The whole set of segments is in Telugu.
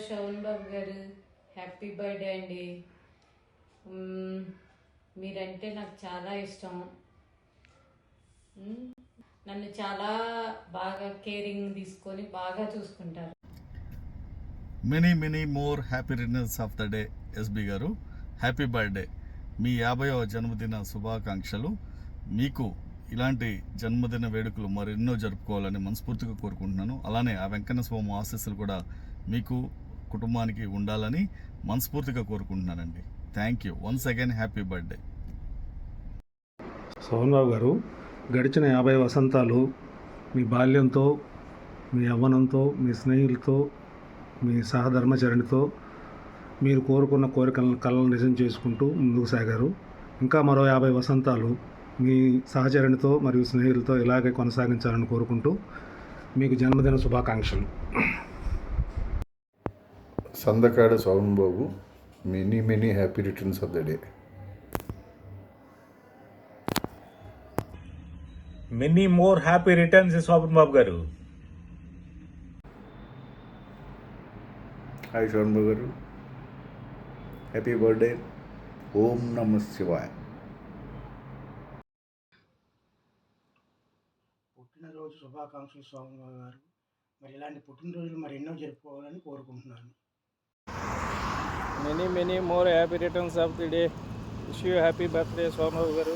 శోభన్ బాబు గారు హ్యాపీ బర్త్డే అండి. మీరంటే నాకు చాలా ఇష్టం. నన్ను చాలా బాగా కేరింగ్ తీసుకొని బాగా చూసుకుంటారు. Many more happy returns of the day SB గారు. Happy birthday. మీ 50వ జన్మదిన శుభాకాంక్షలు. మీకు ఇలాంటి జన్మదిన వేడుకలు మరెన్నో జరుపుకోవాలని మనస్ఫూర్తిగా కోరుకుంటున్నాను. అలానే ఆ వెంకన్న స్వామి ఆశీస్సులు కూడా మీకు కుటుంబానికి ఉండాలని మనస్ఫూర్తిగా కోరుకుంటున్నానండి. Thank you once again. Happy birthday. Shobhan Babu గారు, గడిచిన 50 వసంతాలు మీ బాల్యంతో, మీ యవ్వనంతో, మీ స్నేహితులతో, మీ సహధర్మచరణితో మీరు కోరుకున్న కోరికలను కళలను నిజం చేసుకుంటూ ముందుకు సాగారు. ఇంకా మరో 50 వసంతాలు మీ సహచరణితో మరియు స్నేహితులతో ఇలాగే కొనసాగించాలని కోరుకుంటూ మీకు జన్మదిన శుభాకాంక్షలు. Sandakada Shobhan Babu, many happy returns of the day. Many more happy returns Shobhan Babu గారు. హాయ్ శోభన్ బాబు గారు, హ్యాపీ బర్త్డే. ఓం నమ శివాయ. పుట్టినరోజు శుభాకాంక్షలు శోభన్ బాబు గారు. మరి ఇలాంటి పుట్టినరోజులు మరి ఎన్నో జరుపుకోవాలని కోరుకుంటున్నాను. Many more happy returns of the day. Wish you happy birthday Shobhan Babu గారు.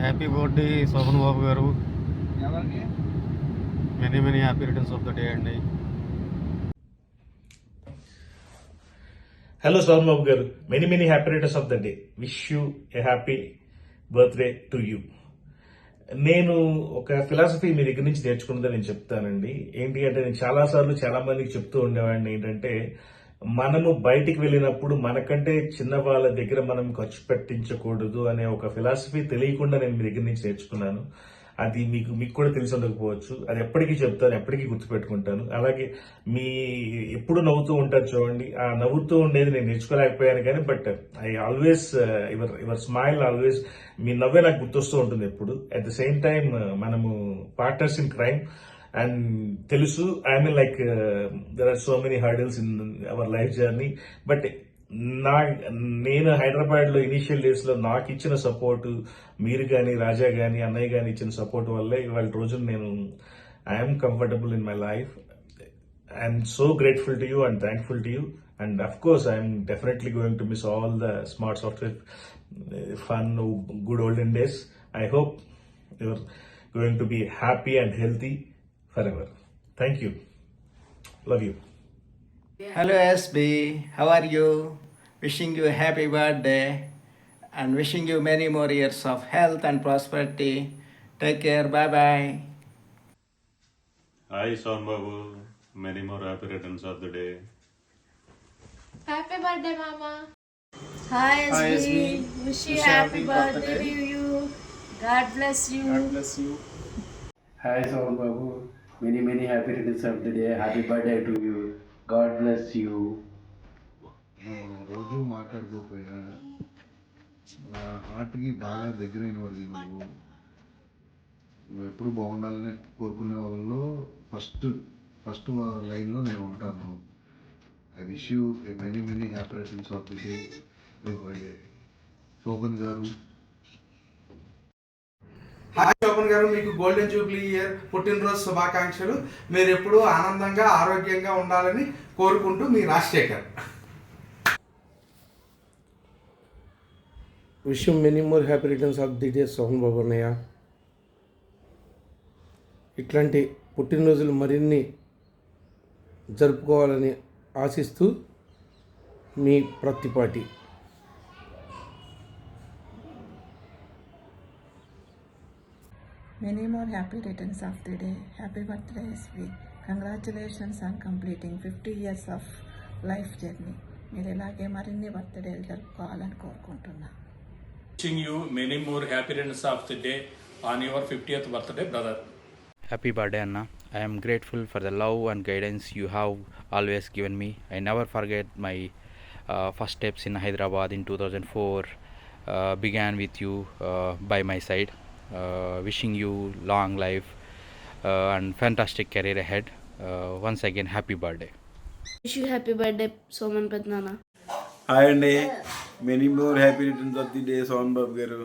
హ్యాపీ బర్త్డే శోభన్ బాబు గారు. Many happy returns of the day అండి. హలో శోభన్ బాబు గారు, many happy returns of the day. Wish you a happy birthday to you. నేను ఒక ఫిలాసఫీ మీ దగ్గర నుంచి నేర్చుకున్నదని నేను చెప్తానండి. ఏంటి అంటే, నేను చాలాసార్లు చాలా మందికి చెప్తూ ఉండేవాడిని ఏంటంటే, మనము బయటికి వెళ్ళినప్పుడు మనకంటే చిన్న వాళ్ళ దగ్గర మనం ఖర్చు పెట్టించకూడదు అనే ఒక ఫిలాసఫీ తెలియకుండా నేను మీ దగ్గర నుంచి నేర్చుకున్నాను. అది మీకు కూడా తెలిసి ఉండకపోవచ్చు. అది ఎప్పటికీ చెప్తాను, ఎప్పటికీ గుర్తుపెట్టుకుంటాను. అలాగే మీ ఎప్పుడు నవ్వుతూ ఉంటారు చూడండి, ఆ నవ్వుతూ ఉండేది నేను నేర్చుకోలేకపోయాను కానీ, but I always your smile always, మీ నవ్వే నాకు గుర్తొస్తూ ఉంటుంది ఎప్పుడు. అట్ ద సేమ్ టైం మనము పార్ట్నర్స్ ఇన్ క్రైమ్ అండ్ తెలుసు, I mean like there are so many hurdles in our life journey. But నేను హైదరాబాద్ లో ఇనిషియల్ డేస్ లో నాకు ఇచ్చిన సపోర్ట్, మీరు కానీ రాజా కానీ అన్నయ్య కానీ ఇచ్చిన సపోర్ట్ వల్లే ఇవాళ రోజున నేను I'm comfortable in my life. I'm so grateful to you and thankful to you. And of course I'm definitely going to miss all the smart software fun, good olden days. I hope your going to be happy and healthy forever. Thank you. Love you. Hello SB, how are you? Wishing you a happy birthday and wishing you many more years of health and prosperity. Take care, bye bye. Hi Son Babu, many more happy returns of the day. Happy birthday Mama. Hi SB, wish you happy birthday to you. God bless you. God bless you. Hi Son Babu, many happy returns of the day. Happy birthday to you. God bless you. రోజు మాట్లాడుకోపోయినా నా హార్ట్కి బాగా దగ్గరైన వాళ్ళు నువ్వు ఎప్పుడు బాగుండాలని కోరుకునే వాళ్ళలో ఫస్ట్ లైన్లో నేను ఉంటాను. I wish you many happy returns of the day. Shoban గారు. హాయ్ శోభన్ గారు, మీకు గోల్డెన్ జూబ్లీ ఇయర్ పుట్టినరోజు శుభాకాంక్షలు. మీరు ఎప్పుడూ ఆనందంగా ఆరోగ్యంగా ఉండాలని కోరుకుంటూ మీ Rajasekhar. Wish you many more happy returns of the day Shobhan Babu అన్నయ్య. ఇట్లాంటి పుట్టినరోజులు మరిన్ని జరుపుకోవాలని ఆశిస్తూ మీ Prathipati. Many more happy returns of the day. Happy birthday SB. Congratulations on completing 50 years of life journey. మీరు ఇలాగే మరిన్ని బర్త్డేలు జరుపుకోవాలని కోరుకుంటున్నా. Wishing you many more happy returns of the day on your 50th birthday, brother. Happy birthday Anna. I am grateful for the love and guidance you have always given me. I never forget my first steps in Hyderabad in 2004 began with you by my side. Wishing you long life and fantastic career ahead. Once again, happy birthday. Wish you happy birthday Soman పెద్దనాన్న. హాయ్ అండి, many more happy returns of the day Soman Babu గారు.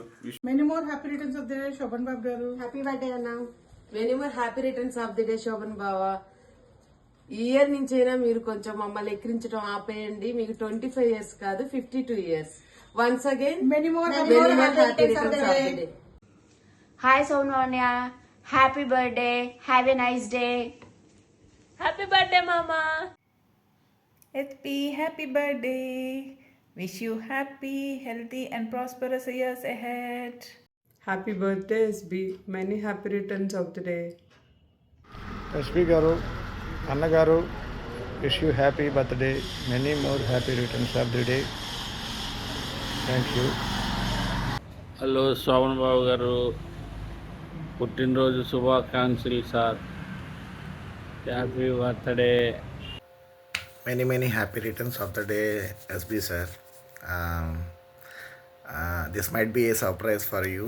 Many more happy returns of the day Shobhan Babu గారు. హ్యాపీ బర్త్డే అన్న. Many more happy returns of the day Shobhan బావా. ఈ ఇయర్ నుంచైనా మీరు కొంచెం మమ్మల్ని ఎక్కిరించడం ఆపేయండి. మీకు 25 years కాదు, 52 years. Once again many more happy returns of the day. Hi సోమన్య, happy birthday, have a nice day. Happy birthday మామా. SB, happy birthday. Wish you happy, healthy and prosperous years ahead. Happy birthday SB. Many happy returns of the day. SP garu, అన్నగారు, wish you happy birthday, many more happy returns of the day. Thank you. Hello Shobhan Babu garu, పుట్టినరోజు శుభాకాంక్షలు sir. Happy birthday. Many happy returns of the day, SB sir. This might be a surprise for you.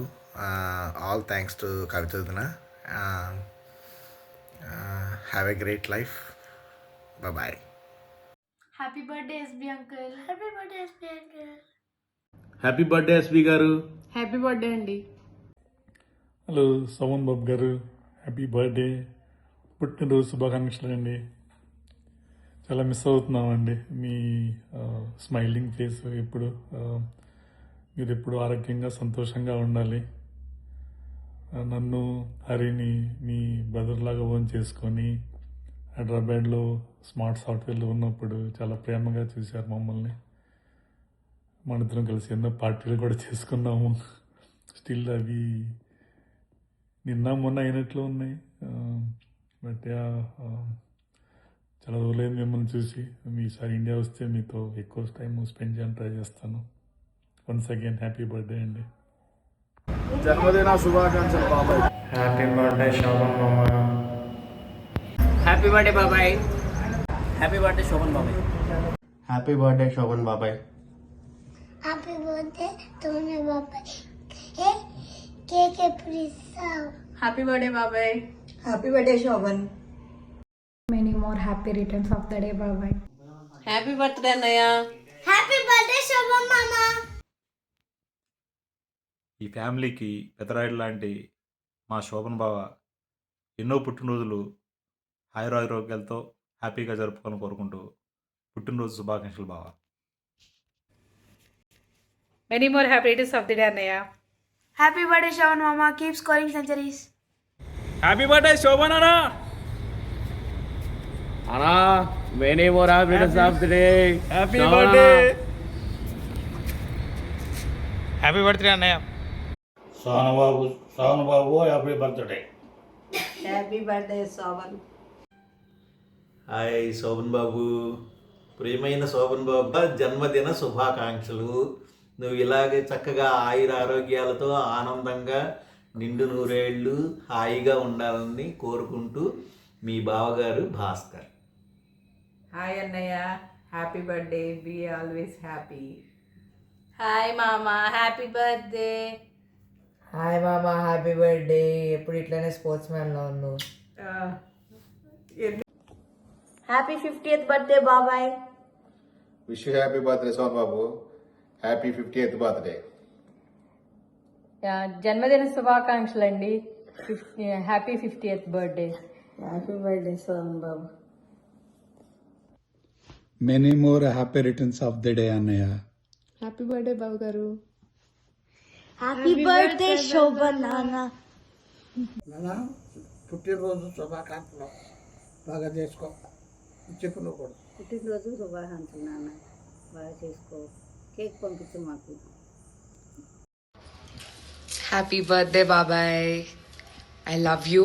All thanks to Kavitudna. Have a great life. Bye bye. Happy birthday SB uncle. Happy birthday SB uncle. Happy birthday SB గారు. హ్యాపీ బర్త్డే అండి. హలో సోమన్ బాబు గారు, హ్యాపీ బర్త్డే, పుట్టినరోజు శుభాకాంక్షలు అండి. చాలా మిస్ అవుతున్నామండి మీ స్మైలింగ్ ఫేస్. ఎప్పుడు మీరు ఎప్పుడు ఆరోగ్యంగా సంతోషంగా ఉండాలి. నన్ను హరిని మీ బ్రదర్ లాగా ఓన్ చేసుకొని హైదరాబాద్లో స్మార్ట్ సాఫ్ట్వేర్లో ఉన్నప్పుడు చాలా ప్రేమగా చూశారు మమ్మల్ని. మన ఇద్దరం కలిసి ఎన్నో పార్టీలు కూడా చేసుకున్నాము. స్టిల్ అవి నిన్న మొన్న అయినట్లు ఉన్నాయి. బట్ చాలా రోజులైంది మిమ్మల్ని చూసి. మీసారి ఇండియా వస్తే మీతో ఎక్కువ టైం స్పెండ్ చేయడానికి ట్రై చేస్తాను. వన్స్ అగైన్ హ్యాపీ బర్త్డే అండి. జన్మదిన శుభాకాంక్షలు బాబాయ్. హ్యాపీ బర్త్డే శోభన్ మామ. హ్యాపీ బర్త్డే బాబాయ్. హ్యాపీ బర్త్డే శోభన్ బాబాయ్. Happy birthday, Shoban Babai. Happy birthday తోనే బాబాయ్. కేక్ ఎప్పుడు ఇస్తావు? హ్యాపీ బర్త్డే బాబాయ్. Happy birthday Shoban. Many more happy returns of the day బాబాయ్. హ్యాపీ బర్త్డే అన్నయ్య. హ్యాపీ బర్త్డే శోభన్ మామా. ఈ ఫ్యామిలీకి పెదరాయుడు లాంటి మా శోభన్ బావ ఎన్నో పుట్టినరోజులు ఆయురారోగ్యాలతో హ్యాపీగా జరుపుకొని కోరుకుంటూ పుట్టినరోజు శుభాకాంక్షలు బావ. Many more happy returns of the day అన్నయ్య. హ్యాపీ బర్త్డే శోభన్ మామా. Keep scoring centuries. Happy birthday Shobhan అన్నా. అన్నా many more happy returns of the day. Happy birthday. Happy birthday అన్నయ్య. Soman Babu happy birthday. Happy birthday Shobhan. Hi Shobhan Babu, ప్రియమైన శోభన్ బాబు, జన్మదిన శుభాకాంక్షలు. నువ్వు ఇలాగే చక్కగా ఆయుర ఆరోగ్యాలతో ఆనందంగా నిండు నూరేళ్ళు హాయిగా ఉండాలని కోరుకుంటూ మీ బావగారు భాస్కర్. హాయ్ అన్నయ్య, happy birthday, be always happy. Hi మామా, హ్యాపీ బర్త్డే. హాయ్ మామా, హ్యాపీ బర్త్డే. ఎప్పుడు ఇట్లానే స్పోర్ట్స్ మ్యాన్లో ఉన్నావు. హ్యాపీ 50th బర్త్డే బాబాయ్. విష్ యూ హ్యాపీ బర్త్డే సోన్ బాబు. Happy 50th birthday. జన్మదిన శుభాకాంక్షలు అండి. Happy 50th birthday. Happy birthday సోమన్ బాబు. Many more happy returns of the day అన్నయ్య. హ్యాపీ బర్త్డే బాబు గారు. హ్యాపీ బర్త్డే శోభన్ నాన్న. పుట్టినరోజు శుభాకాంక్షలు బాగా చేసుకో. చెప్పు నువ్వు కూడా. పుట్టినరోజు శుభాకాంక్షలు నాన్న, బాగా చేసుకో. కేక్ పంపించు మాకు. హ్యాపీ బర్త్డే బాబాయ్. I love you.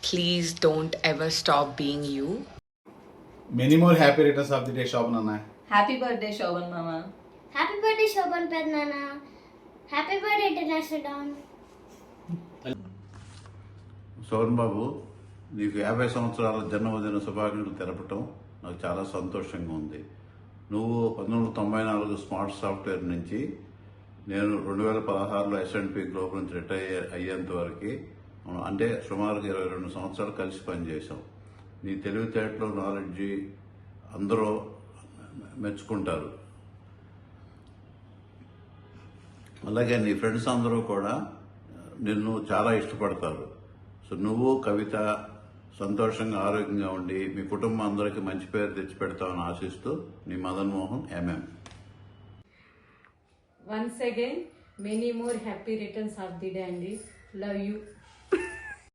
Please don't ever stop being you. Many more happy returns of the day Shobhan అన్న. హ్యాపీ బర్త్డే శోభన్ మామా. హ్యాపీ బర్త్డే శోభన్ పెద్దనాన్న. Happy birthday international don. Shobhan Babu, నీకు 50 సంవత్సరాల జన్మదిన శుభాకాంక్షలు తెలపటం నాకు చాలా సంతోషంగా ఉంది. నువ్వు 1994 స్మార్ట్ సాఫ్ట్వేర్ నుంచి నేను 2016లో S&P గ్లోబల్ నుంచి రిటైర్ అయ్యేంత వరకు, అంటే సుమారుగా 22 సంవత్సరాలు కలిసి పనిచేసాం. నీ తెలివితేటలు, నాలెడ్జి, అందరూ మెచ్చుకుంటారు. అలాగే నీ ఫ్రెండ్స్ అందరూ కూడా నిన్ను చాలా ఇష్టపడతారు. సో నువ్వు కవిత సంతోషంగా ఆరోగ్యంగా ఉండి మీ కుటుంబం అందరికీ మంచి పేరు తెచ్చిపెడతామని ఆశిస్తూ నీ Madan Mohan MM. Once again, many more happy returns of the day, Andy. Love you.